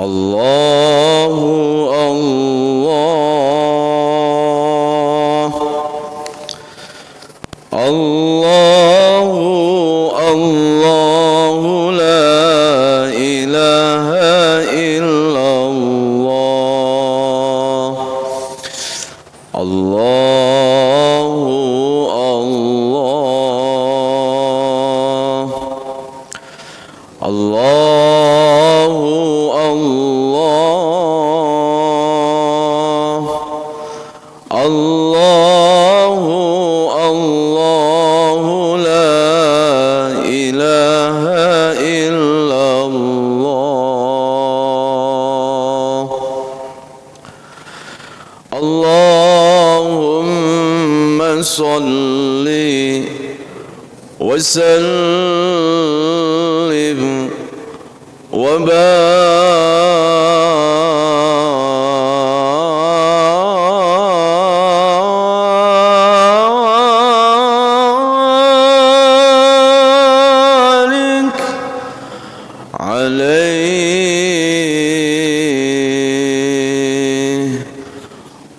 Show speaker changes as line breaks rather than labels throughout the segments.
Allahu Allah, Allahu Allah, la ilaha illallah. Allahu Allah, Allahu Allah, Allahu Allah, la ilaha illallah. Allahumma salli wa sallim wa barik alaihi.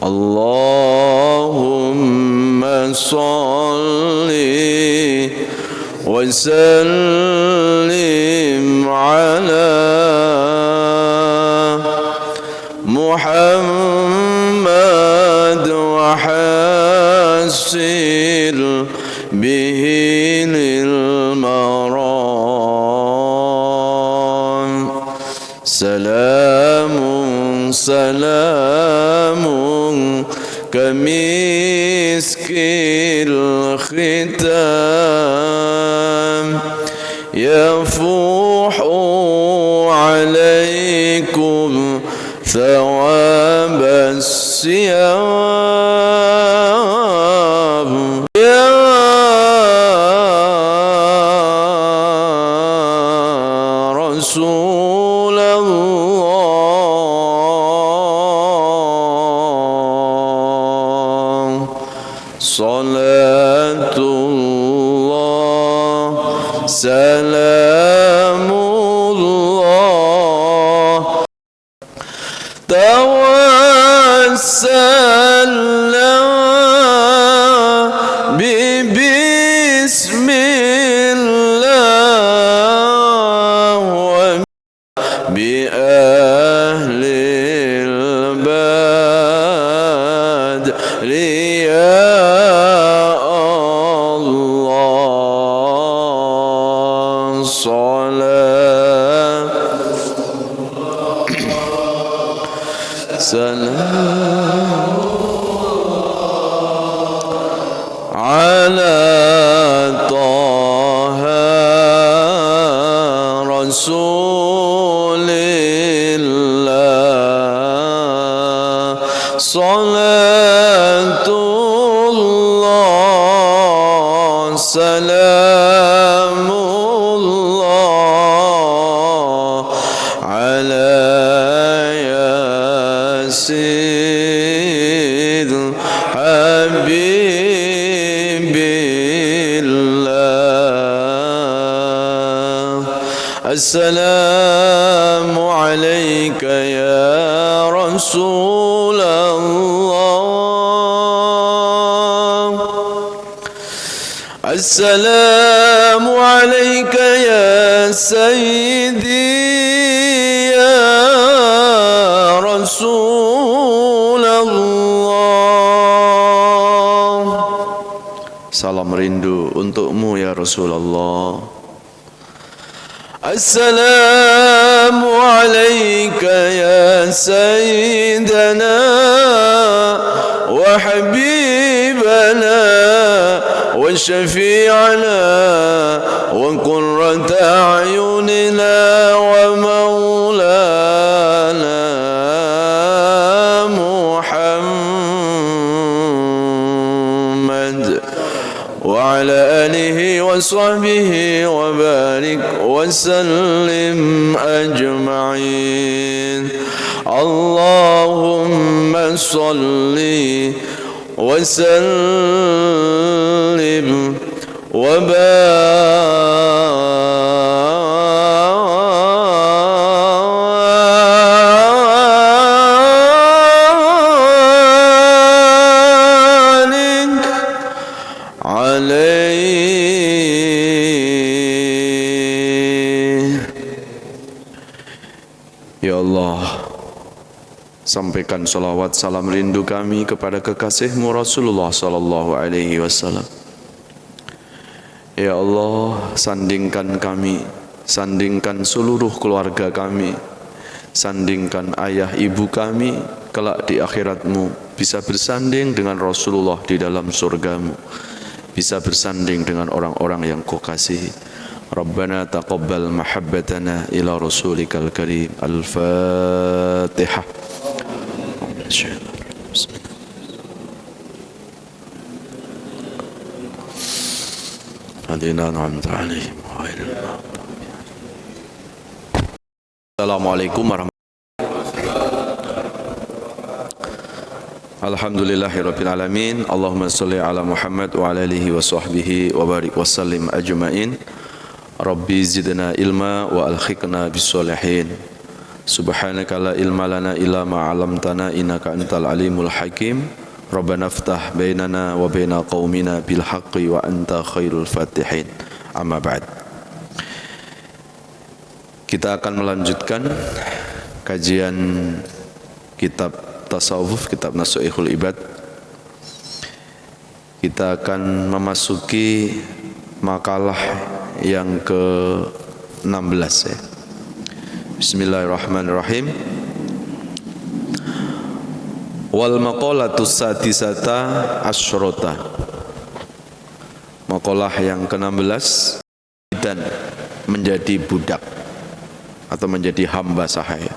Allahumma salli wa sallim ala Muhammad wa hasil bihi lil maram. Salamun salamun kamiskil khitam yafuhu alaikum thawab as-siyam. Ya Rasulullah, salatullah salamullah, tawassalna bismillah wa bi ahlil badri ya Allah. Salat salam ala Taha Rasulillah. Salatullah salamullah ala yasid habibillah. Assalamu alayka ya Rasulullah. Assalamu alayka ya Sayyidi ya Rasulullah. Salam rindu untukmu ya Rasulullah. Assalamu alayka ya Sayyidana wa habibana wa syafi'ana wa qurrata a'yunina wa maulana Muhammad wa ala alihi wa sahbihi wa barik wa sallim ajma'in. Allahumma salli wa sallim wa barik Allah, sampaikan salawat salam rindu kami kepada kekasihmu Rasulullah sallallahu alaihi wasallam. Ya Allah, sandingkan kami, sandingkan seluruh keluarga kami, sandingkan ayah ibu kami kelak di akhiratmu bisa bersanding dengan Rasulullah di dalam surgamu, bisa bersanding dengan orang-orang yang kau kasihi. Rabbana taqabbal mahabbatana ila rasulikal karim. Al-Fatihah. Hadina an'amta 'alaihim ghairil maghdubi 'alaihim. Assalamualaikum warahmatullahi wabarakatuh. Alhamdulillahirabbil alamin. Allahumma shalli ala Muhammad wa ala alihi wa sahbihi wa barik wa sallim ajmain. Rabbi zidna ilma wa alhiqna bis sholihin. Subhanaka la ilma lana illa ma 'allamtana innaka antal alimul hakim. Rabbana iftah bainana wa baina qaumina bil haqqi wa anta khairul fatihin. Amma ba'd. Kita akan melanjutkan kajian kitab tasawuf, kitab Nasuihul Ibad. Kita akan memasuki makalah yang ke-16 ya. Bismillahirrahmanirrahim. Wal maqalatus sadisata asyrota. Makalah yang ke-16, dan menjadi budak atau menjadi hamba sahaya.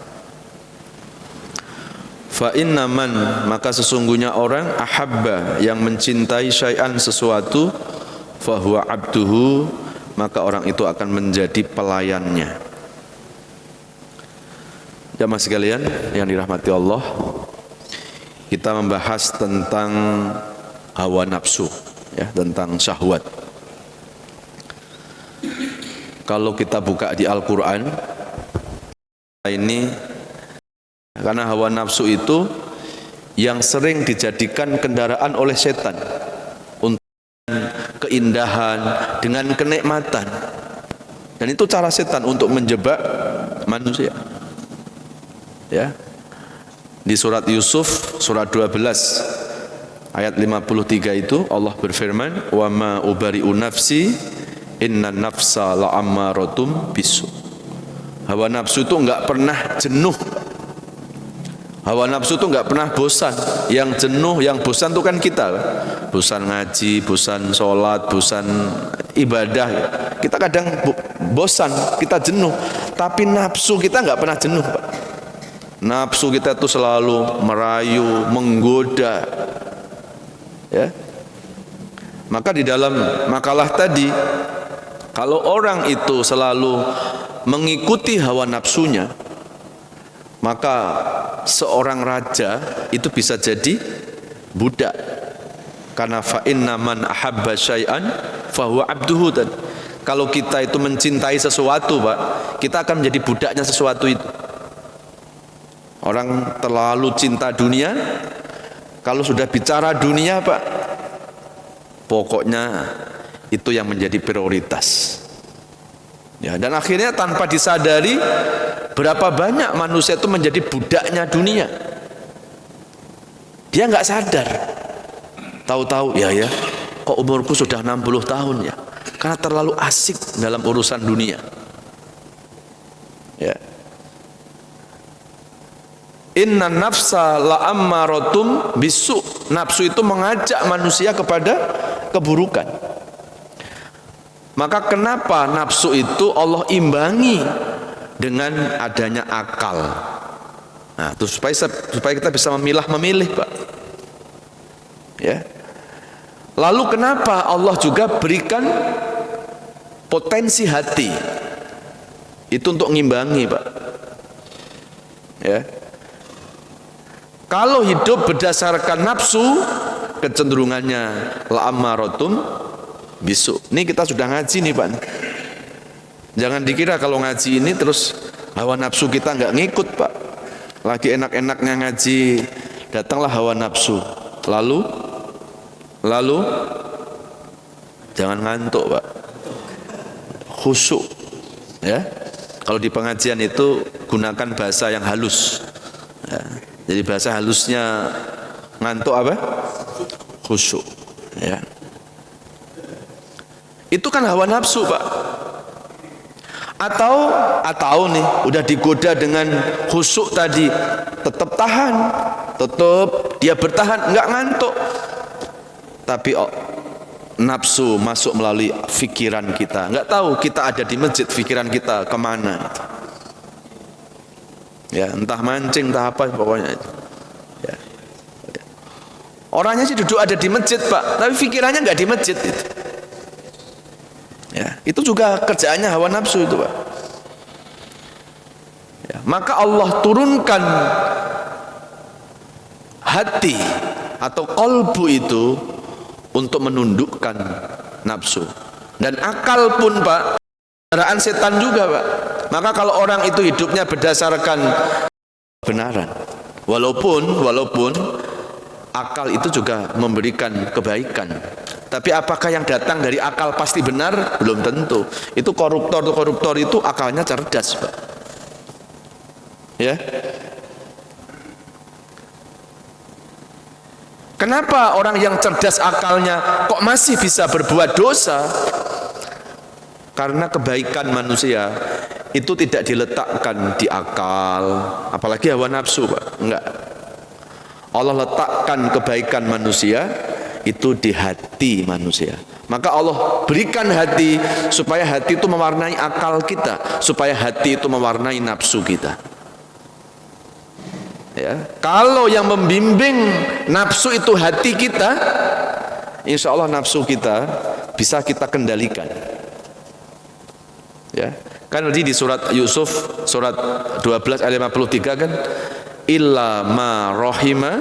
Fa inna man, maka sesungguhnya orang ahabba yang mencintai syai'an sesuatu, fa huwa abduhu, maka orang itu akan menjadi pelayannya. Jamaah sekalian yang dirahmati Allah, kita membahas tentang hawa nafsu ya, tentang syahwat. Kalau kita buka di Al-Qur'an ini, karena hawa nafsu itu yang sering dijadikan kendaraan oleh setan untuk keindahan, dengan kenikmatan. Dan itu cara setan untuk menjebak manusia. Ya. Di surat Yusuf surat 12 ayat 53 itu Allah berfirman, "Wa ma ubari'u nafsi innan nafsa la'ammaratum bisu." Hawa nafsu itu enggak pernah jenuh. Hawa nafsu itu enggak pernah bosan. Yang jenuh, yang bosan itu kan kita. Bosan ngaji, bosan sholat, bosan ibadah. Kita kadang bosan, kita jenuh. Tapi nafsu kita enggak pernah jenuh, Pak. Nafsu kita itu selalu merayu, menggoda. Ya. Maka di dalam makalah tadi, kalau orang itu selalu mengikuti hawa nafsunya, maka seorang raja itu bisa jadi budak. Karena fa inna man ahabba syai'an fa huwa abduhu. Kalau kita itu mencintai sesuatu, Pak, kita akan menjadi budaknya sesuatu itu. Orang terlalu cinta dunia, kalau sudah bicara dunia, Pak, pokoknya itu yang menjadi prioritas. Ya, dan akhirnya tanpa disadari, berapa banyak manusia itu menjadi budaknya dunia. Dia nggak sadar. Tahu-tahu ya kok umurku sudah 60 tahun ya. Karena terlalu asik dalam urusan dunia. Ya. Inna nafsa la'ammaratum bisu. Nafsu itu mengajak manusia kepada keburukan. Maka kenapa nafsu itu Allah imbangi dengan adanya akal. Nah, itu supaya kita bisa memilih, Pak. Ya. Lalu kenapa Allah juga berikan potensi hati? Itu untuk ngimbangi, Pak. Ya. Kalau hidup berdasarkan nafsu, kecenderungannya la'ammaratum bisu. Ini kita sudah ngaji nih, Pak. Jangan dikira kalau ngaji ini terus hawa nafsu kita nggak ngikut, Pak. Lagi enak-enaknya ngaji, datanglah hawa nafsu. Lalu jangan ngantuk, Pak. Khusyuk. Ya. Kalau di pengajian itu gunakan bahasa yang halus. Ya, jadi bahasa halusnya ngantuk apa? Khusyuk. Ya. Itu kan hawa nafsu, Pak. Atau nih udah digoda dengan khusyuk tadi, tetap tahan, tetap dia bertahan, nggak ngantuk. Tapi nafsu masuk melalui pikiran kita, nggak tahu kita ada di masjid, pikiran kita kemana? Ya, entah mancing, entah apa pokoknya. Ya. Orangnya sih duduk ada di masjid, Pak, tapi pikirannya nggak di masjid itu. Ya, itu juga kerjaannya hawa nafsu itu, Pak. Ya, maka Allah turunkan hati atau kolbu itu untuk menundukkan nafsu. Dan akal pun, Pak, kendaraan setan juga, Pak. Maka kalau orang itu hidupnya berdasarkan kebenaran, walaupun akal itu juga memberikan kebaikan, tapi apakah yang datang dari akal pasti benar? Belum tentu. Itu koruptor itu akalnya cerdas, Pak. Ya. Kenapa orang yang cerdas akalnya kok masih bisa berbuat dosa? Karena kebaikan manusia itu tidak diletakkan di akal, apalagi hawa nafsu, Pak. Enggak. Allah letakkan kebaikan manusia itu di hati manusia. Maka Allah berikan hati supaya hati itu mewarnai akal kita, supaya hati itu mewarnai nafsu kita. Ya, kalau yang membimbing nafsu itu hati kita, insya Allah nafsu kita bisa kita kendalikan. Ya, kan tadi di surat Yusuf surat 12 ayat 53 kan, illa ma rahima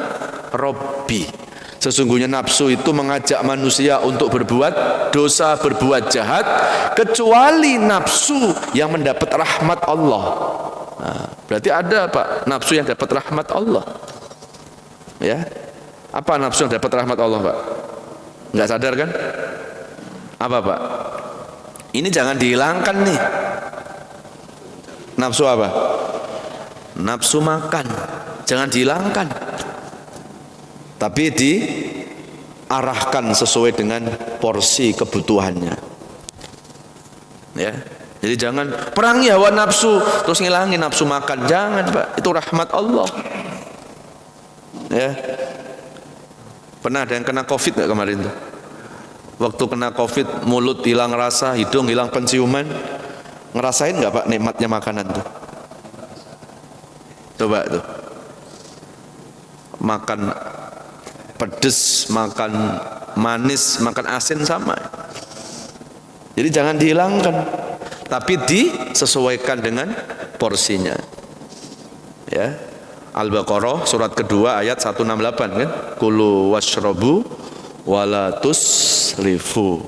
rabbi. Sesungguhnya nafsu itu mengajak manusia untuk berbuat dosa, berbuat jahat, kecuali nafsu yang mendapat rahmat Allah. Nah, berarti ada, Pak, nafsu yang dapat rahmat Allah. Ya, apa nafsu yang dapat rahmat Allah, Pak? Nggak sadar kan? Apa, Pak? Ini jangan dihilangkan nih. Nafsu apa? Nafsu makan, jangan dihilangkan. Tapi diarahkan sesuai dengan porsi kebutuhannya. Ya, jadi jangan perangi hawa nafsu terus ngilangin nafsu makan, jangan, Pak. Itu rahmat Allah. Ya, pernah ada yang kena COVID nggak kemarin tuh? Waktu kena COVID, mulut hilang rasa, hidung hilang penciuman, ngerasain nggak, Pak, nikmatnya makanan tuh? Coba tuh, makan pedes, makan manis, makan asin sama. Jadi jangan dihilangkan, tapi disesuaikan dengan porsinya. Ya, Al-Baqarah surat kedua ayat 168 kan, kulu washrobu wala tusrifu.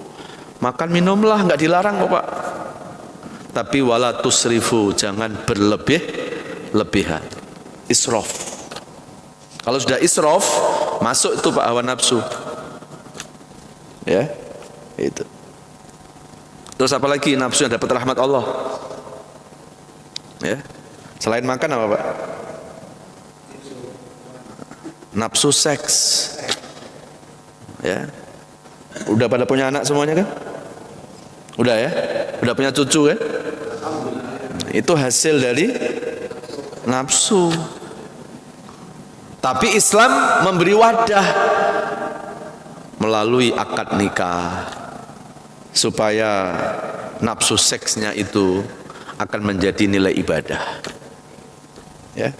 Makan minumlah, nggak dilarang kok, Pak. Tapi wala tusrifu, jangan berlebihan. Israf. Kalau sudah israf, masuk itu, Pak, hawa nafsu. Ya, itu. Terus apa lagi nafsu yang dapat rahmat Allah? Ya, selain makan apa, Pak? Nafsu seks. Ya, udah pada punya anak semuanya kan? Udah ya, udah punya cucu kan? Itu hasil dari nafsu. Tapi Islam memberi wadah melalui akad nikah supaya nafsu seksnya itu akan menjadi nilai ibadah. Ya,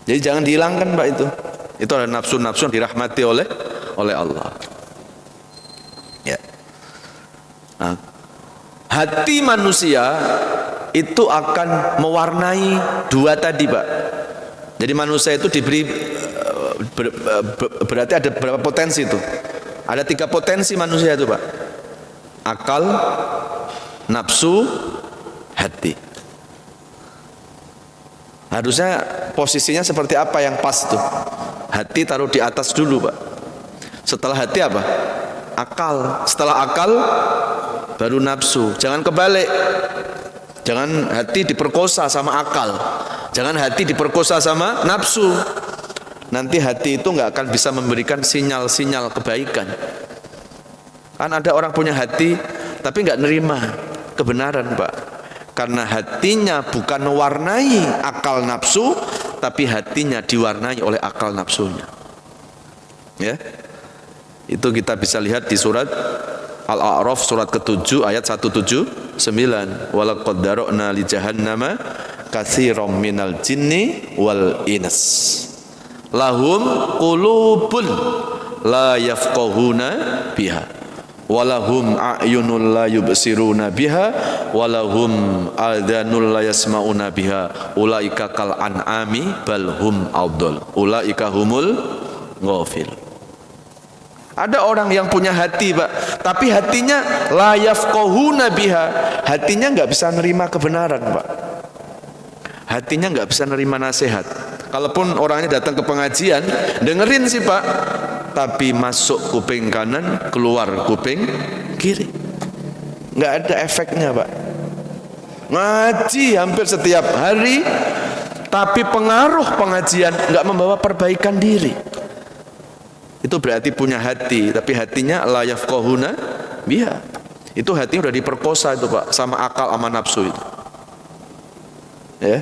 jadi jangan dihilangkan, Pak, itu. Itu ada nafsu-nafsu yang dirahmati oleh Allah. Ya. Nah, hati manusia itu akan mewarnai dua tadi, Pak. Jadi manusia itu diberi berarti ada berapa potensi itu? Ada 3 potensi manusia itu, Pak. Akal, nafsu, hati. Harusnya posisinya seperti apa yang pas tuh? Hati taruh di atas dulu, Pak. Setelah hati apa? Akal. Setelah akal baru nafsu. Jangan kebalik. Jangan hati diperkosa sama akal. Jangan hati diperkosa sama nafsu. Nanti hati itu nggak akan bisa memberikan sinyal-sinyal kebaikan. Kan ada orang punya hati tapi nggak nerima kebenaran, Pak. Karena hatinya bukan mewarnai akal nafsu, tapi hatinya diwarnai oleh akal nafsunya. Ya, itu kita bisa lihat di surat Al-A'raf surat ke-7 ayat 179. Walaqad dara'na li jahannama katsiran minal jinni wal ins. Lahum qulubun la yafqahuna biha walahum a'yunun la yubsiruna biha walahum adhanun la yasma'una biha ulaika kal an'ami bal hum adall ulaika humul ghafil. Ada orang yang punya hati, Pak, tapi hatinya la yafqahuna biha, hatinya nggak bisa nerima kebenaran, Pak. Hatinya nggak bisa nerima nasihat. Kalaupun orangnya datang ke pengajian, dengerin sih, Pak, tapi masuk kuping kanan, keluar kuping kiri. Nggak ada efeknya, Pak. Ngaji hampir setiap hari, tapi pengaruh pengajian nggak membawa perbaikan diri. Itu berarti punya hati, tapi hatinya la yafqahuna biha. Itu hati udah diperkosa itu, Pak, sama akal sama nafsu itu. Ya.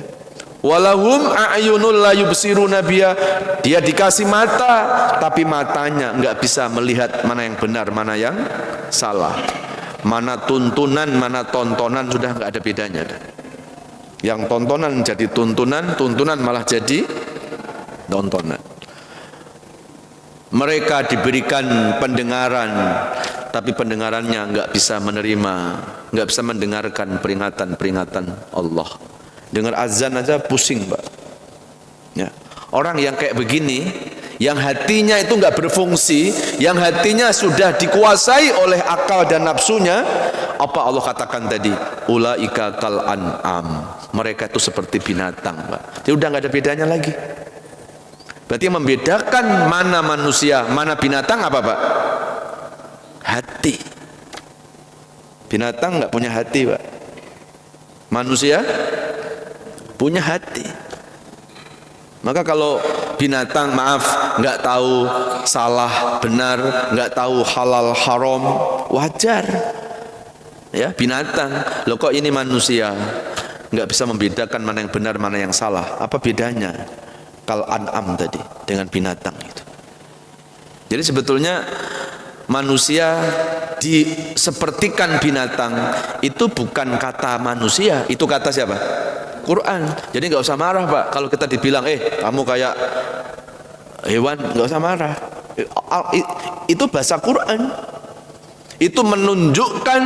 Walahum a'yunul la yubsiruna biha. Dia dikasih mata, tapi matanya nggak bisa melihat mana yang benar, mana yang salah. Mana tuntunan, mana tontonan sudah nggak ada bedanya. Yang tontonan jadi tuntunan, tuntunan malah jadi tontonan. Mereka diberikan pendengaran, tapi pendengarannya nggak bisa menerima, nggak bisa mendengarkan peringatan-peringatan Allah. Dengar azan aja pusing, Pak. Ya. Orang yang kayak begini, yang hatinya itu nggak berfungsi, yang hatinya sudah dikuasai oleh akal dan nafsunya, apa Allah katakan tadi? Ulaika kal an'am. Mereka itu seperti binatang, Pak. Jadi udah nggak ada bedanya lagi. Berarti yang membedakan mana manusia, mana binatang apa, Pak? Hati. Binatang nggak punya hati, Pak. Manusia punya hati. Maka kalau binatang, maaf, nggak tahu salah benar, nggak tahu halal haram, wajar. Ya, binatang. Loh, kok ini manusia nggak bisa membedakan mana yang benar, mana yang salah? Apa bedanya? Kal an'am tadi dengan binatang itu. Jadi sebetulnya manusia disepertikan binatang itu bukan kata manusia, itu kata siapa? Quran. Jadi nggak usah marah, Pak, kalau kita dibilang kamu kayak hewan, nggak usah marah. Itu bahasa Quran. Itu menunjukkan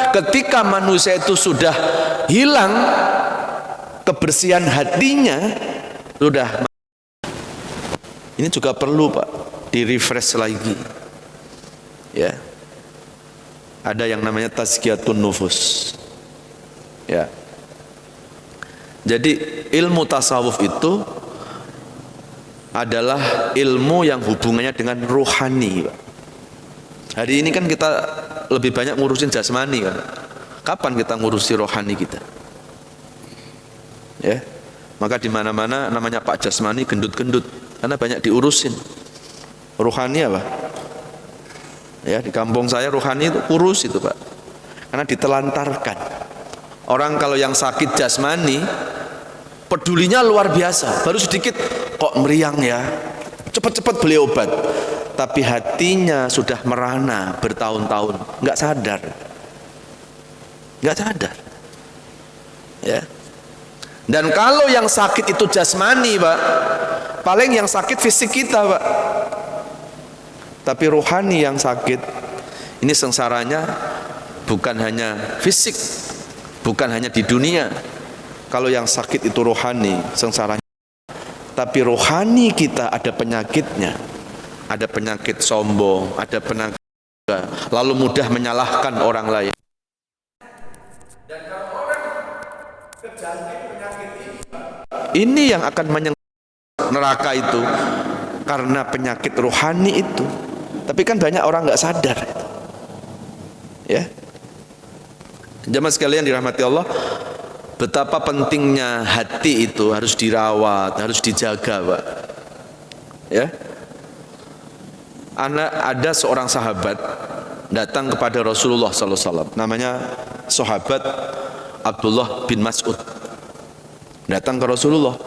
ketika manusia itu sudah hilang kebersihan hatinya, sudah. Ini juga perlu, Pak, di-refresh lagi. Ya. Ada yang namanya tazkiyatun nufus. Ya. Jadi ilmu tasawuf itu adalah ilmu yang hubungannya dengan rohani, Pak. Hari ini kan kita lebih banyak ngurusin jasmani, kan. Kapan kita ngurusi rohani kita? Ya. Maka di mana-mana namanya Pak Jasmani gendut-gendut karena banyak diurusin. Rohani apa? Ya, di kampung saya rohani itu kurus itu, Pak. Karena ditelantarkan. Orang kalau yang sakit jasmani pedulinya luar biasa, baru sedikit kok meriang ya, cepat-cepat beli obat. Tapi hatinya sudah merana bertahun-tahun, nggak sadar, ya. Dan kalau yang sakit itu jasmani, Pak, paling yang sakit fisik kita, Pak. Tapi rohani yang sakit, ini sengsaranya bukan hanya fisik, bukan hanya di dunia. Kalau yang sakit itu rohani, sengsaranya. Tapi rohani kita ada penyakitnya. Ada penyakit sombong, ada penyakit lalu mudah menyalahkan orang lain. Dan kalau orang kejangkit penyakit ini yang akan menyengat neraka itu karena penyakit rohani itu. Tapi kan banyak orang nggak sadar. Ya. Jamaah sekalian dirahmati Allah, betapa pentingnya hati itu harus dirawat, harus dijaga, Pak. Ya. Ada seorang sahabat datang kepada Rasulullah sallallahu alaihi wasallam, namanya sahabat Abdullah bin Mas'ud. Datang ke Rasulullah,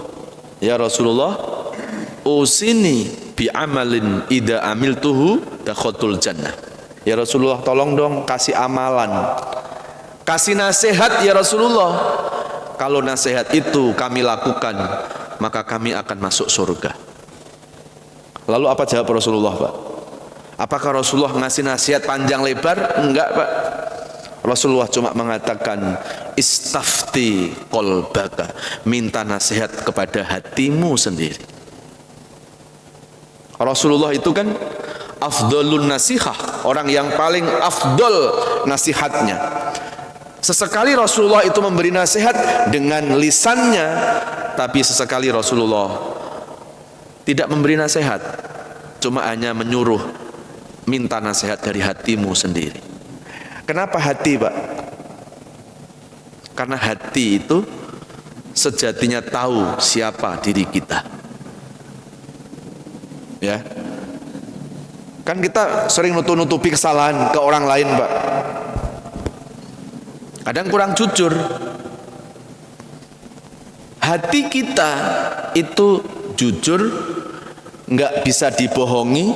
"Ya Rasulullah, usini bi amalin idza amiltuhu dakhatul jannah." Ya Rasulullah, tolong dong kasih amalan, kasih nasihat ya Rasulullah. Kalau nasihat itu kami lakukan, maka kami akan masuk surga. Lalu apa jawab Rasulullah, Pak? Apakah Rasulullah ngasih nasihat panjang lebar? Enggak, Pak. Rasulullah cuma mengatakan, istafti qalbaka, minta nasihat kepada hatimu sendiri. Rasulullah itu kan afdalun nasihah, orang yang paling afdal nasihatnya. Sesekali Rasulullah itu memberi nasihat dengan lisannya, tapi sesekali Rasulullah tidak memberi nasihat, cuma hanya menyuruh, minta nasihat dari hatimu sendiri. Kenapa hati, Pak? Karena hati itu sejatinya tahu siapa diri kita. Ya, kan kita sering nutupi kesalahan ke orang lain, Pak. Kadang kurang jujur. Hati kita itu jujur, nggak bisa dibohongi,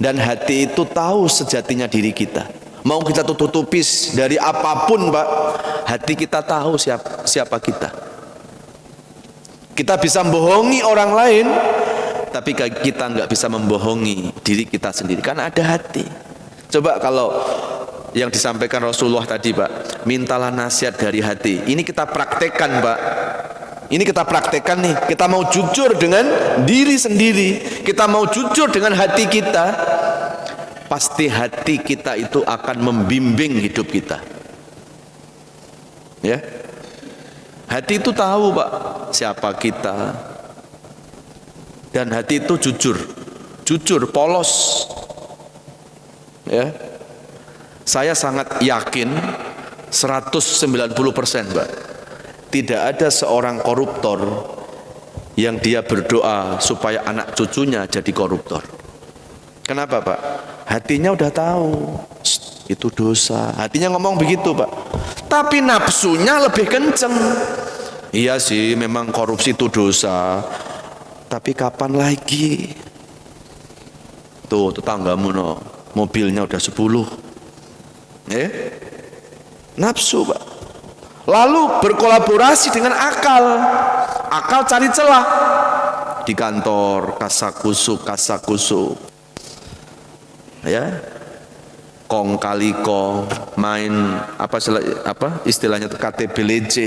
dan hati itu tahu sejatinya diri kita. Mau kita tutupi dari apapun, Pak, hati kita tahu siapa kita. Kita bisa membohongi orang lain, tapi kita nggak bisa membohongi diri kita sendiri, karena ada hati. Coba kalau yang disampaikan Rasulullah tadi, Pak, mintalah nasihat dari hati. Ini kita praktekkan, Pak. Ini kita praktekkan nih. Kita mau jujur dengan diri sendiri, kita mau jujur dengan hati kita, pasti hati kita itu akan membimbing hidup kita. Ya, hati itu tahu, Pak, siapa kita, dan hati itu jujur, polos. Ya, saya sangat yakin 190%, Pak, tidak ada seorang koruptor yang dia berdoa supaya anak cucunya jadi koruptor. Kenapa, Pak? Hatinya udah tahu itu dosa. Hatinya ngomong begitu, Pak. Tapi nafsunya lebih kenceng. Iya sih, memang korupsi itu dosa. Tapi kapan lagi? Tuh, tetanggamu no, mobilnya udah 10. Nafsu, Pak. Lalu berkolaborasi dengan akal. Akal cari celah di kantor, kasakusuk. Ya, kong kali kong, main apa istilahnya itu KTBLC.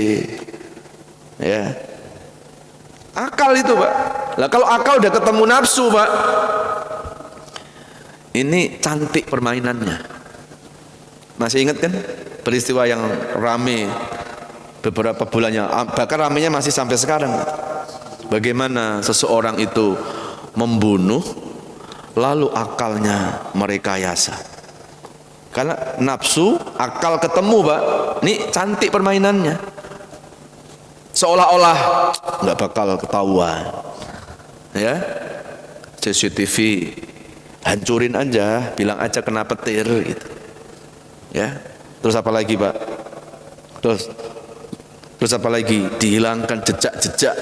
Ya, akal itu, Pak. Lah kalau akal udah ketemu nafsu, Pak, ini cantik permainannya. Masih ingat kan peristiwa yang rame beberapa bulannya, bahkan ramenya masih sampai sekarang. Bagaimana seseorang itu membunuh, lalu akalnya merekayasa. Karena nafsu, akal ketemu, Pak. Ini cantik permainannya. Seolah-olah nggak bakal ketahuan. Ya, CCTV hancurin aja, bilang aja kena petir gitu. Ya, terus apa lagi, Pak? Terus apa lagi? Dihilangkan jejak-jejak,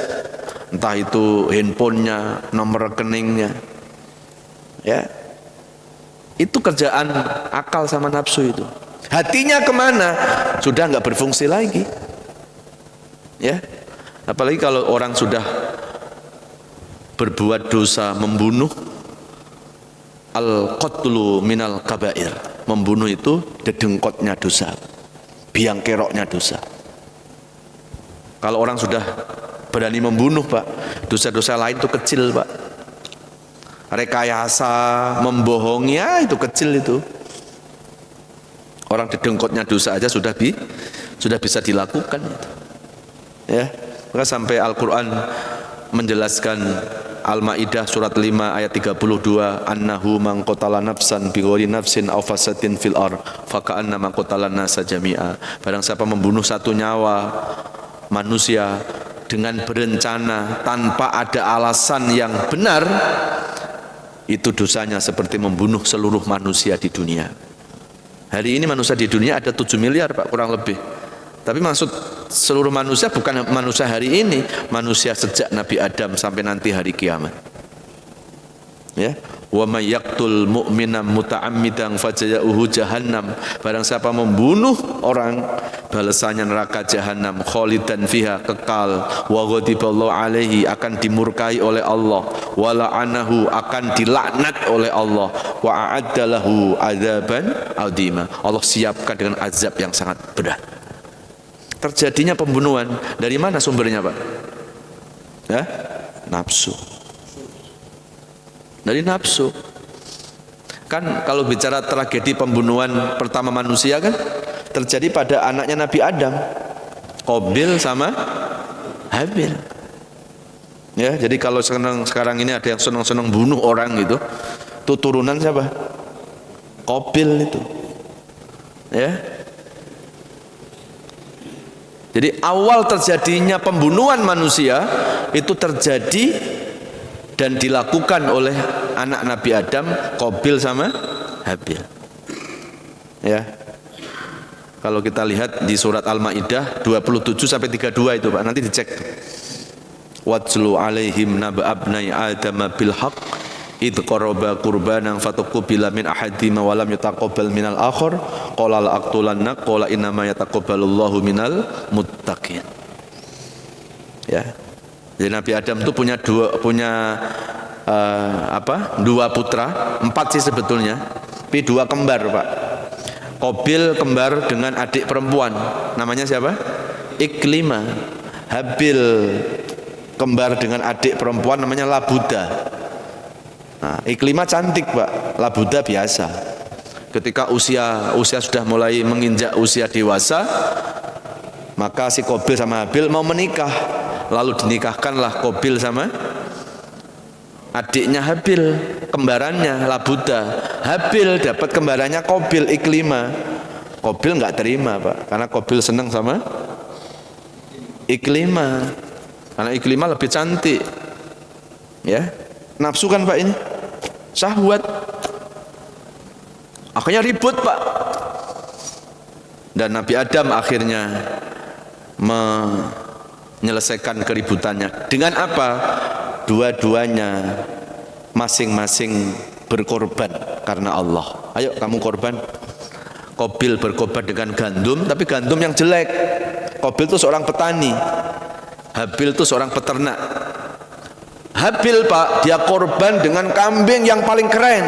entah itu handphonenya, nomor rekeningnya. Ya, itu kerjaan akal sama nafsu itu. Hatinya kemana? Sudah nggak berfungsi lagi. Ya, apalagi kalau orang sudah berbuat dosa, membunuh, al-qatlu minal kabair. Membunuh itu dedengkotnya dosa, biang keroknya dosa. Kalau orang sudah berani membunuh, Pak, dosa-dosa lain itu kecil, Pak. Rekayasa, membohongi, ya itu kecil itu. Orang dedengkotnya dosa aja sudah bisa dilakukan itu. Ya, maka sampai Al-Quran menjelaskan Al-Maidah surat 5 ayat 32, annahu man qatala nafsan bighairi nafsin aw fasadin fil ard faka'annama qatalan nasa jami'a. Barang siapa membunuh satu nyawa manusia dengan berencana tanpa ada alasan yang benar, itu dosanya seperti membunuh seluruh manusia di dunia. Hari ini manusia di dunia ada 7 miliar Pak, kurang lebih. Tapi maksud seluruh manusia bukan manusia hari ini, manusia sejak Nabi Adam sampai nanti hari kiamat. Ya, wa may yaqtul mu'mina muta'ammidan fajza'uhu jahannam. Barang siapa membunuh orang, balasannya neraka jahanam, khalidan fiha, kekal, wa ghadiballahu alaihi, akan dimurkai oleh Allah, wa la'anahu, akan dilaknat oleh Allah, wa a'adda lahu adzaban adzima. Allah siapkan dengan azab yang sangat berat. Terjadinya pembunuhan dari mana sumbernya Pak? Ya, nafsu. Dari nafsu. Kan kalau bicara tragedi pembunuhan pertama manusia kan terjadi pada anaknya Nabi Adam, Qabil sama Habil. Ya, jadi kalau sekarang ini ada yang senang-senang bunuh orang gitu, itu turunan siapa? Qabil itu. Ya. Jadi awal terjadinya pembunuhan manusia itu terjadi dan dilakukan oleh anak Nabi Adam, Qabil sama Habil. Ya. Kalau kita lihat di surat Al-Maidah 27 sampai 32 itu Pak, nanti dicek. Watlu alaihim naba abnai Adam bil haqq id qaraba qurbanan fatuqbila min ahadihima wa lam yutaqabbal minal akhar qala la aqtulanna qala innama yataqabbalullahu minal muttaqin. Ya. Jadi Nabi Adam itu punya dua putra, 4 sih sebetulnya, tapi 2 kembar Pak. Qabil kembar dengan adik perempuan, namanya siapa? Iklimah. Habil kembar dengan adik perempuan, namanya Labuda. Nah, Iklimah cantik Pak, Labuda biasa. Ketika usia sudah mulai menginjak usia dewasa, maka si Qabil sama Habil mau menikah. Lalu dinikahkanlah Qabil sama adiknya Habil, kembarannya Labuda. Habil dapat kembarannya Qabil, Iklimah. Qabil nggak terima Pak, karena Qabil senang sama Iklimah, karena Iklimah lebih cantik. Ya, nafsu kan Pak ini, syahwat. Akhirnya ribut Pak, dan Nabi Adam akhirnya menyelesaikan keributannya dengan apa? Dua-duanya masing-masing berkorban karena Allah. Ayo kamu korban. Qabil berkorban dengan gandum, tapi gandum yang jelek. Qabil itu seorang petani, Habil itu seorang peternak. Habil Pak, dia korban dengan kambing yang paling keren.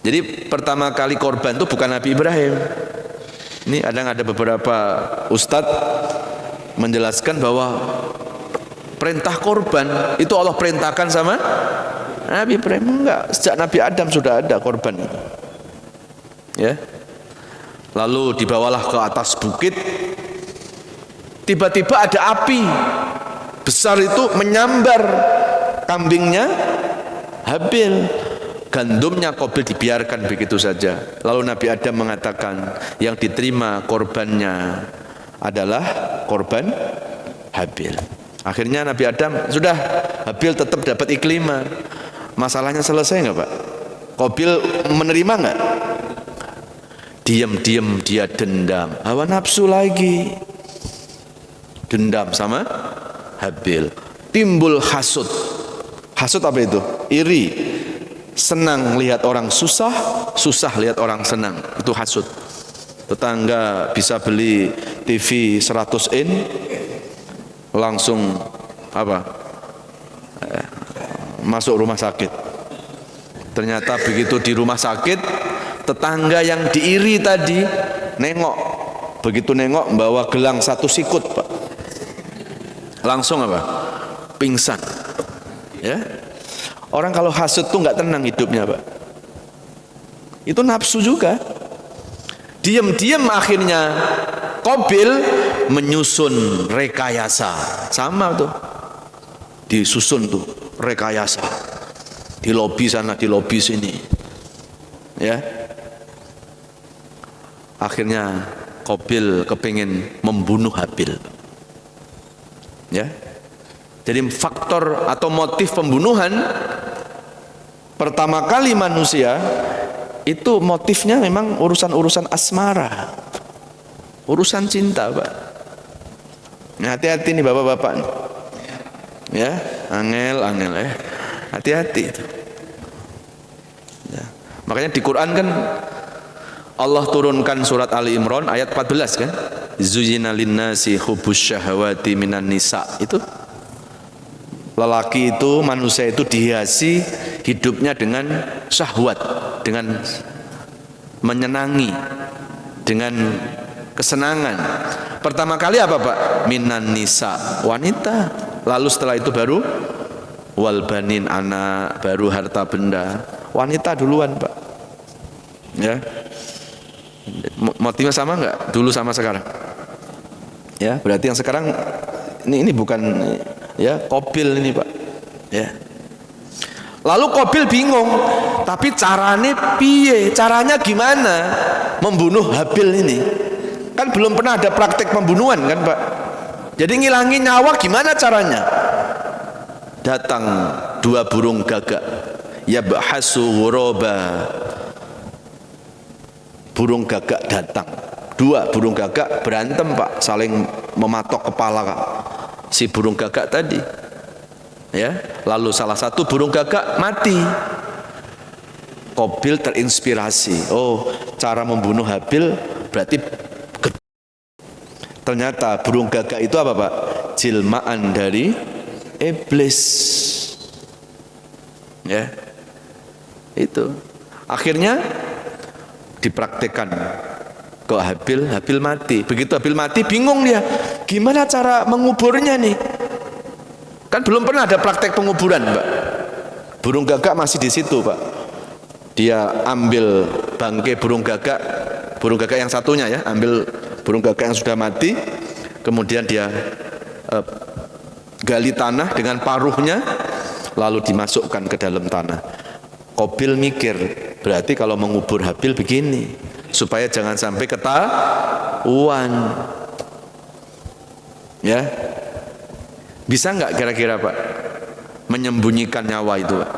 Jadi pertama kali korban itu bukan Nabi Ibrahim. Ini ada beberapa ustadz menjelaskan bahwa perintah korban itu Allah perintahkan sama Nabi Ibrahim. Enggak, sejak Nabi Adam sudah ada korban. Ya. Lalu dibawalah ke atas bukit. Tiba-tiba ada api besar itu menyambar kambingnya Habil. Gandumnya Qabil dibiarkan begitu saja. Lalu Nabi Adam mengatakan yang diterima korbannya adalah korban Habil. Akhirnya Nabi Adam sudah, Habil tetap dapat Iklimah. Masalahnya selesai nggak Pak? Qabil menerima nggak? Diam-diam dia dendam, hawa nafsu lagi, dendam sama Habil. Timbul hasud. Hasud apa itu? Iri. Senang lihat orang susah, susah lihat orang senang. Itu hasud. Tetangga bisa beli TV 100 in, langsung masuk rumah sakit. Ternyata begitu di rumah sakit, tetangga yang diiri tadi nengok. Begitu nengok bawa gelang 1 sikut Pak, langsung pingsan. Ya, orang kalau hasud tuh nggak tenang hidupnya Pak. Itu nafsu juga. Diam-diam akhirnya Qabil menyusun rekayasa. Sama tuh, disusun tuh rekayasa, di lobi sana, di lobi sini, ya. Akhirnya Qabil kepingin membunuh Habil, ya. Jadi faktor atau motif pembunuhan pertama kali manusia itu motifnya memang urusan-urusan asmara, urusan cinta, Pak. Nah, hati-hati nih bapak-bapak nih. Ya, angel ya. Hati-hati itu. Ya. Makanya di Quran kan Allah turunkan surat Ali Imran ayat 14 kan. Zuyyina linnasi hubbus syahawati minan nisa. Itu lelaki itu, manusia itu dihiasi hidupnya dengan syahwat, dengan menyenangi, dengan kesenangan. Pertama kali apa, Pak? Minan nisa, wanita. Lalu setelah itu baru wal banin, anak, baru harta benda. Wanita duluan, Pak. Ya. Motifnya sama enggak? Dulu sama sekarang? Ya, berarti yang sekarang ini bukan, ya, Qabil ini, Pak. Ya. Lalu Qabil bingung, tapi caranya piye? Caranya gimana membunuh Habil ini? Kan belum pernah ada praktek pembunuhan kan, Pak. Jadi ngilangin nyawa gimana caranya? Datang dua burung gagak, yabhasu ghuraba. Burung gagak datang. Dua burung gagak berantem, Pak, saling mematok kepala si burung gagak tadi. Ya, lalu salah satu burung gagak mati. Qabil terinspirasi. Oh, cara membunuh Habil berarti ternyata burung gagak itu apa, Pak? Jelmaan dari iblis. Ya. Itu. Akhirnya dipraktekkan ke Habil, Habil mati. Begitu Habil mati, bingung dia. Gimana cara menguburnya nih? Kan belum pernah ada praktek penguburan, Pak. Burung gagak masih di situ, Pak. Dia ambil bangkai burung gagak yang satunya, ya, ambil burung gagak yang sudah mati, kemudian dia gali tanah dengan paruhnya, lalu dimasukkan ke dalam tanah. Qabil mikir, berarti kalau mengubur Habil begini, supaya jangan sampai ketahuan. Ya, bisa nggak kira-kira, Pak, menyembunyikan nyawa itu, Pak?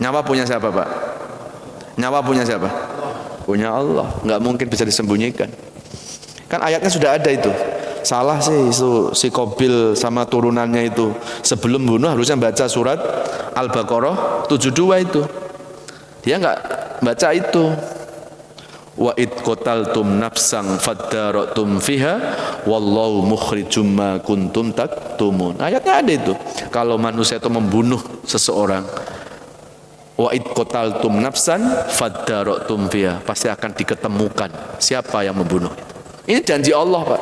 Nyawa punya siapa, Pak? Nyawa punya siapa? Punya Allah, nggak mungkin bisa disembunyikan. Kan ayatnya sudah ada itu. Salah sih si Qabil sama turunannya itu. Sebelum bunuh harusnya baca surat Al-Baqarah 72 itu. Dia nggak baca itu. Wa id qataltum nafsan faddaratum fiha wallahu mukhrijum ma kuntum taktumun. Ayatnya ada itu. Kalau manusia itu membunuh seseorang, wa id qataltum nafsan faddaratum fiha, pasti akan diketemukan siapa yang membunuh itu. Ini janji Allah, Pak.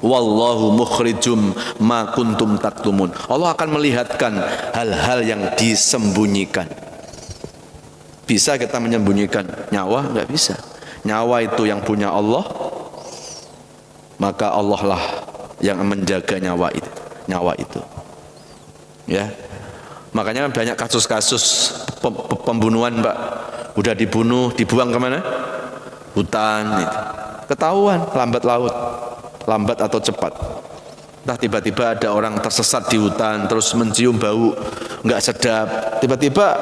Wallahu mukhrijum ma kuntum taktumun. Allah akan melihatkan hal-hal yang disembunyikan. Bisa kita menyembunyikan nyawa? Enggak bisa. Nyawa itu yang punya Allah, maka Allah lah yang menjaga nyawa itu. Ya. Makanya banyak kasus-kasus pembunuhan, Pak. Udah dibunuh, dibuang kemana? Hutan itu. Ketahuan lambat laut, lambat atau cepat. Entah tiba-tiba ada orang tersesat di hutan, terus mencium bau nggak sedap, tiba-tiba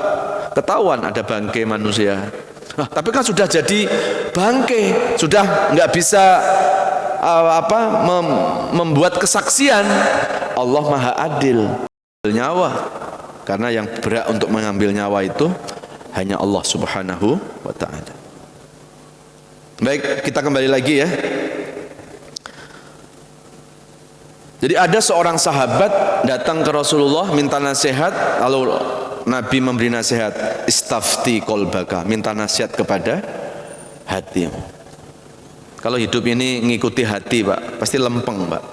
ketahuan ada bangkai manusia. Nah, tapi kan sudah jadi bangkai, sudah nggak bisa membuat kesaksian. Allah Maha Adil. Nyawa, karena yang berhak untuk mengambil nyawa itu hanya Allah Subhanahu wa Ta'ala. Baik, kita kembali lagi, ya. Jadi ada seorang sahabat datang ke Rasulullah minta nasihat, lalu Nabi memberi nasihat, istafti qalbaka, minta nasihat kepada hatimu. Kalau hidup ini ngikuti hati, Pak, pasti lempeng, Pak.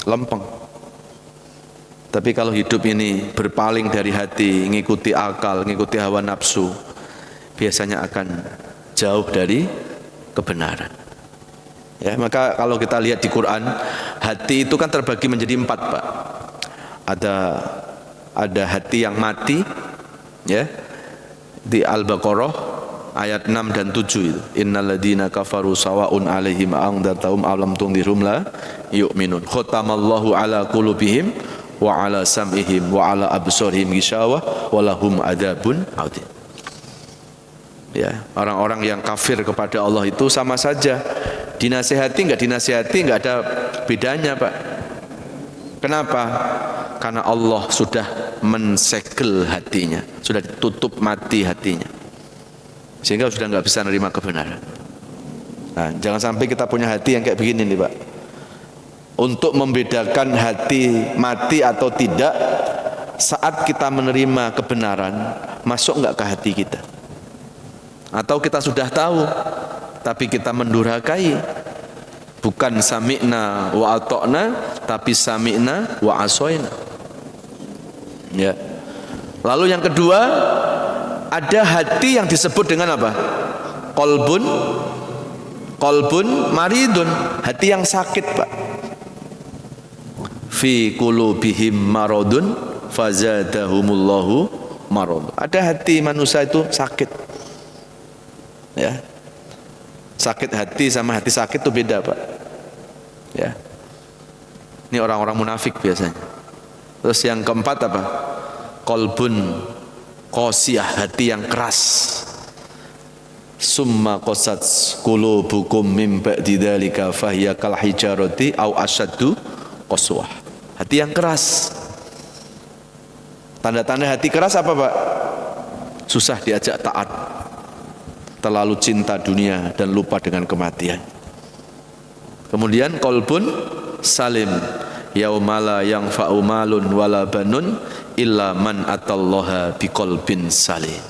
Lempeng. Tapi kalau hidup ini berpaling dari hati, ngikuti akal, ngikuti hawa nafsu, biasanya akan jauh dari kebenaran. Ya, maka kalau kita lihat di Quran, hati itu kan terbagi menjadi 4, Pak. ada hati yang mati, ya, di Al-Baqarah ayat 6 dan 7 itu. Innalladzina kafaru sawa'un 'alaihim a'andzartahum aw lam tunzirhum la yu'minun. Khatamallahu 'ala qulubihim wa 'ala sam'ihim wa 'ala absarihim ghishawah wa lahum adzabun 'adzim. Ya, orang-orang yang kafir kepada Allah itu sama saja. Dinasihati enggak dinasihati enggak ada bedanya, Pak. Kenapa? Karena Allah sudah mensegel hatinya, sudah ditutup mati hatinya, sehingga sudah enggak bisa menerima kebenaran. Nah, jangan sampai kita punya hati yang kayak begini nih, Pak. Untuk membedakan hati mati atau tidak, saat kita menerima kebenaran, masuk enggak ke hati kita? Atau kita sudah tahu tapi kita mendurhakai, bukan sami'na wa ata'na tapi sami'na wa asoyna, ya. Lalu yang kedua, ada hati yang disebut dengan apa? Qalbun maridun, hati yang sakit, Pak. Fi qulubihim maradun fazadahumullahu marad. Ada hati manusia itu sakit, ya. Sakit hati sama hati sakit itu beda, Pak, ya. Ini orang-orang munafik biasanya. Terus yang keempat apa? Qalbun qasiyah, hati yang keras. Summa qasat qulubukum min ba'di dzalika fahiya kal hijarati au asyaddu qaswah. Hati yang keras. Tanda-tanda hati keras apa, Pak? Susah diajak taat, terlalu cinta dunia dan lupa dengan kematian. Kemudian qalbun salim, yaumala yang fa'umalun wala banun illa man atallaha biqalbin salim.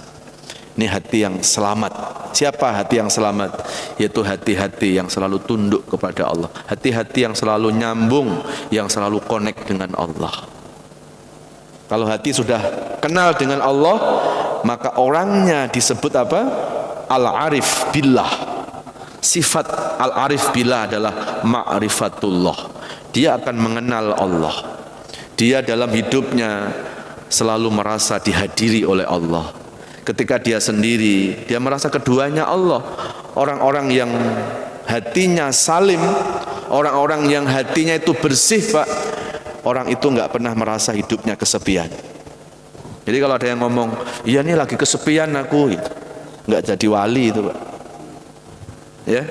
Ini hati yang selamat. Siapa hati yang selamat? Yaitu hati-hati yang selalu tunduk kepada Allah, hati-hati yang selalu nyambung, yang selalu connect dengan Allah. Kalau hati sudah kenal dengan Allah, maka orangnya disebut apa? Al-arif billah. Sifat al-arif billah adalah ma'rifatullah. Dia akan mengenal Allah. Dia dalam hidupnya selalu merasa dihadiri oleh Allah. Ketika dia sendiri, dia merasa keduanya Allah. Orang-orang yang hatinya salim, orang-orang yang hatinya itu bersih, Pak, orang itu enggak pernah merasa hidupnya kesepian. Jadi kalau ada yang ngomong, iya nih lagi kesepian aku, gitu, enggak jadi wali itu, Pak, ya.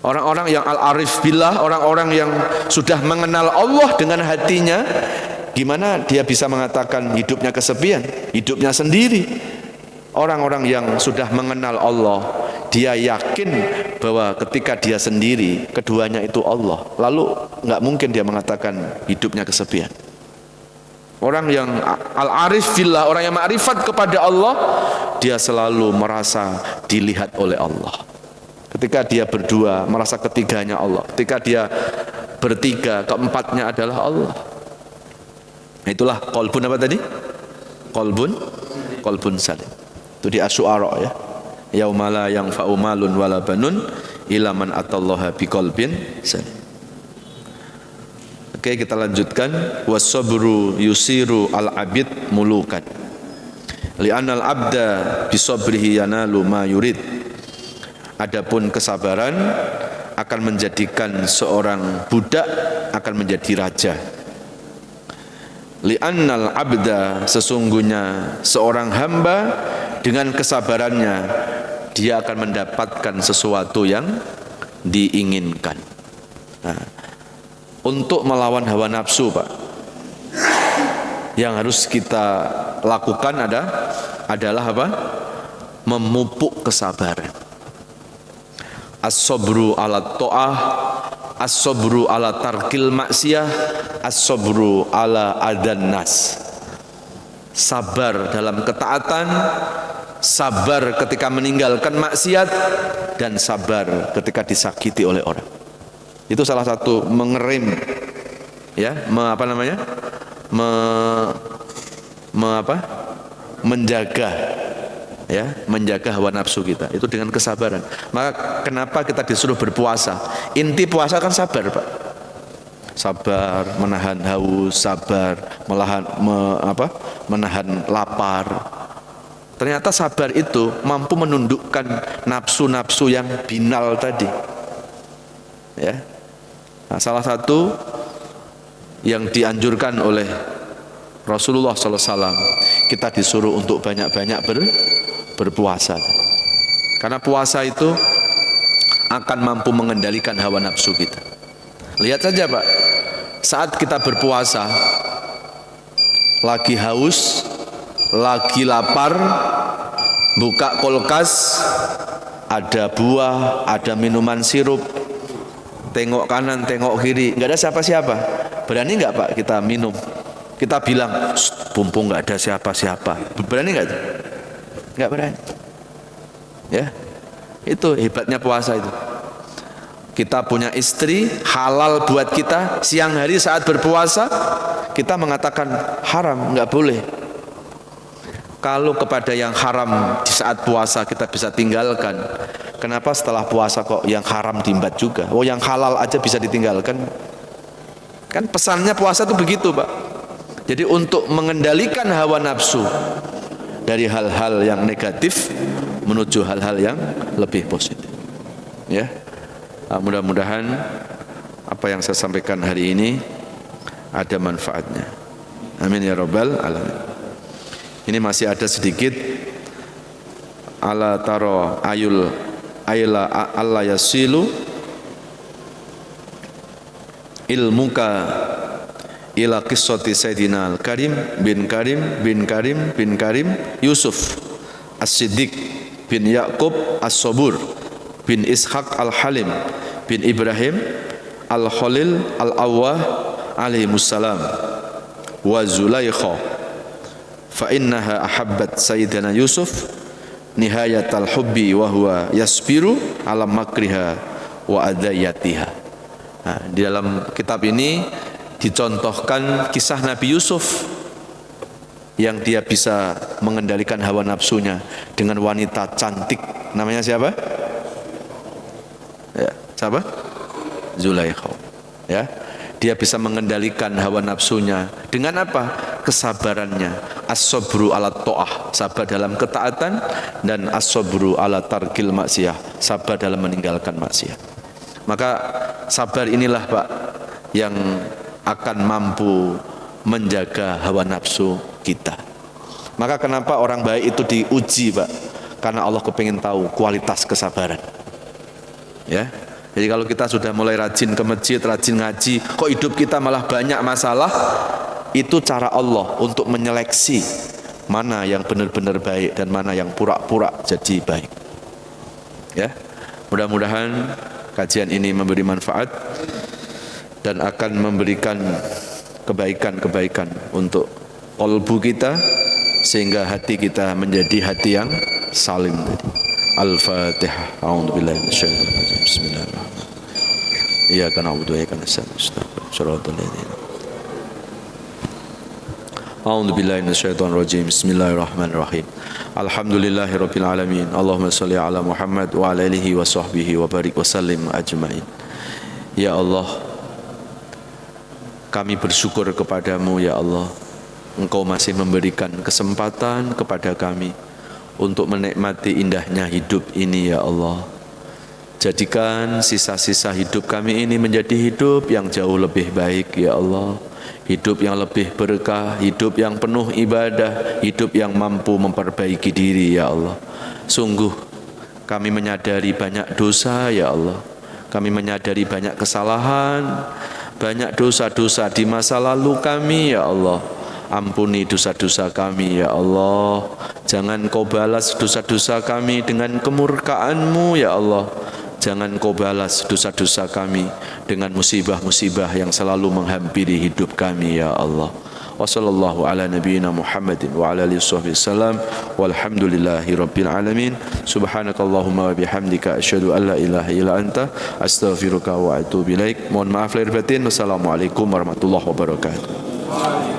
Orang-orang yang al-arif billah, orang-orang yang sudah mengenal Allah dengan hatinya, gimana dia bisa mengatakan hidupnya kesepian, hidupnya sendiri? Orang-orang yang sudah mengenal Allah, dia yakin bahwa ketika dia sendiri, keduanya itu Allah. Lalu enggak mungkin dia mengatakan hidupnya kesepian. Orang yang al-arif billah, orang yang ma'rifat kepada Allah, dia selalu merasa dilihat oleh Allah. Ketika dia berdua, merasa ketiganya Allah. Ketika dia bertiga, keempatnya adalah Allah. Itulah qalbun apa tadi? Qalbun salim. Itu di Asy-Syu'ara, ya. Yaumala yang fa'umalun wala banun ila man atallaha biqalbin salim. Oke, kita lanjutkan. Was-sabru yusiru al-abid mulukan. Li'anal abda bisabrihi yanalu ma yurid. Adapun kesabaran akan menjadikan seorang budak akan menjadi raja. Li'annal abda, sesungguhnya seorang hamba dengan kesabarannya dia akan mendapatkan sesuatu yang diinginkan. Nah, untuk melawan hawa nafsu, Pak, yang harus kita lakukan adalah apa? Memupuk kesabaran. As-sabru ala ta'ah, as-sabru ala tarkil maksiyah, as-sabru ala adan nas. Sabar dalam ketaatan, sabar ketika meninggalkan maksiat, dan sabar ketika disakiti oleh orang. Itu salah satu mengerem, ya, menjaga, ya, menjaga hawa nafsu kita itu dengan kesabaran. Maka kenapa kita disuruh berpuasa? Inti puasa kan sabar, Pak. sabar menahan haus, sabar menahan lapar. Ternyata sabar itu mampu menundukkan nafsu-nafsu yang binal tadi. Ya. Nah, salah satu yang dianjurkan oleh Rasulullah SAW, kita disuruh untuk banyak-banyak berpuasa. Karena puasa itu akan mampu mengendalikan hawa nafsu kita. Lihat saja Pak, saat kita berpuasa, lagi haus, lagi lapar, buka kulkas, ada buah, ada minuman sirup, tengok kanan, tengok kiri, nggak ada siapa-siapa. Berani nggak Pak kita minum? Kita bilang, mumpung nggak ada siapa-siapa. Berani nggak? Nggak berani. Ya, itu hebatnya puasa itu. Kita punya istri, halal buat kita. Siang hari saat berpuasa, kita mengatakan haram, nggak boleh. Kalau kepada yang haram di saat puasa kita bisa tinggalkan, kenapa setelah puasa kok yang haram diimbat juga? Oh, yang halal aja bisa ditinggalkan. Kan pesannya puasa itu begitu Pak. Jadi untuk mengendalikan hawa nafsu dari hal-hal yang negatif menuju hal-hal yang lebih positif. Ya. Mudah-mudahan apa yang saya sampaikan hari ini ada manfaatnya. Amin ya rabbal alamin. Ini masih ada sedikit ala taro ayul ayla alla yasilu ilmuka ila qissati Sayyidina Karim bin Karim bin Karim bin Karim Yusuf As-Siddiq bin Yaqub As-Sabur bin Ishaq Al-Halim bin Ibrahim Al-Khalil Al-Awwah alaihimussalam wa Zulaikha fa innaha ahabbat Sayyidina Yusuf nihayatal hubbi wa huwa yasbiru ala makriha wa adayatiha. Nah, di dalam kitab ini dicontohkan kisah Nabi Yusuf yang dia bisa mengendalikan hawa nafsunya dengan wanita cantik. Namanya siapa? Ya, siapa? Zulaikha. Ya, dia bisa mengendalikan hawa nafsunya dengan apa? Kesabarannya. As-sabru ala ta'ah, sabar dalam ketaatan, dan as-sabru ala tarkil maksiyah, sabar dalam meninggalkan maksiat. Maka sabar inilah Pak yang akan mampu menjaga hawa nafsu kita. Maka kenapa orang baik itu diuji Pak? Karena Allah kepingin tahu kualitas kesabaran. Ya, jadi kalau kita sudah mulai rajin ke masjid, rajin ngaji, kok hidup kita malah banyak masalah, itu cara Allah untuk menyeleksi mana yang benar-benar baik dan mana yang pura-pura jadi baik. Ya, mudah-mudahan kajian ini memberi manfaat dan akan memberikan kebaikan-kebaikan untuk qalbu kita sehingga hati kita menjadi hati yang salim. Al-Fatihah. A'udzubillahi minasyaitonir rajim. Bismillahirrahmanirrahim. Iyyaka na'budu wa iyyaka nasta'in. Shiratal ladzina A'udzubillahi minasyaitonir rajim. Bismillahirrahmanirrahim. Alhamdulillahirabbil alamin. Allahumma shalli ala Muhammad wa ala alihi wa sahbihi wa barik wa sallim ajmain. Ya Allah, kami bersyukur kepadamu ya Allah. Engkau masih memberikan kesempatan kepada kami untuk menikmati indahnya hidup ini ya Allah. Jadikan sisa-sisa hidup kami ini menjadi hidup yang jauh lebih baik ya Allah. Hidup yang lebih berkah, hidup yang penuh ibadah, hidup yang mampu memperbaiki diri ya Allah. Sungguh kami menyadari banyak dosa ya Allah. Kami menyadari banyak kesalahan, banyak dosa-dosa di masa lalu kami ya Allah. Ampuni dosa-dosa kami ya Allah. Jangan kau balas dosa-dosa kami dengan kemurkaan-Mu ya Allah. Jangan kau balas dosa-dosa kami dengan musibah-musibah yang selalu menghampiri hidup kami ya Allah. Wa sallallahu ala nabiyyina Muhammadin wa ala alihi wasallam walhamdulillahi rabbil alamin. Subhanakallahumma wa bihamdika asyhadu an la ilaha illa anta astaghfiruka wa atubu ilaik. Mohon maaf lahir batin. Wassalamualaikum warahmatullahi wabarakatuh.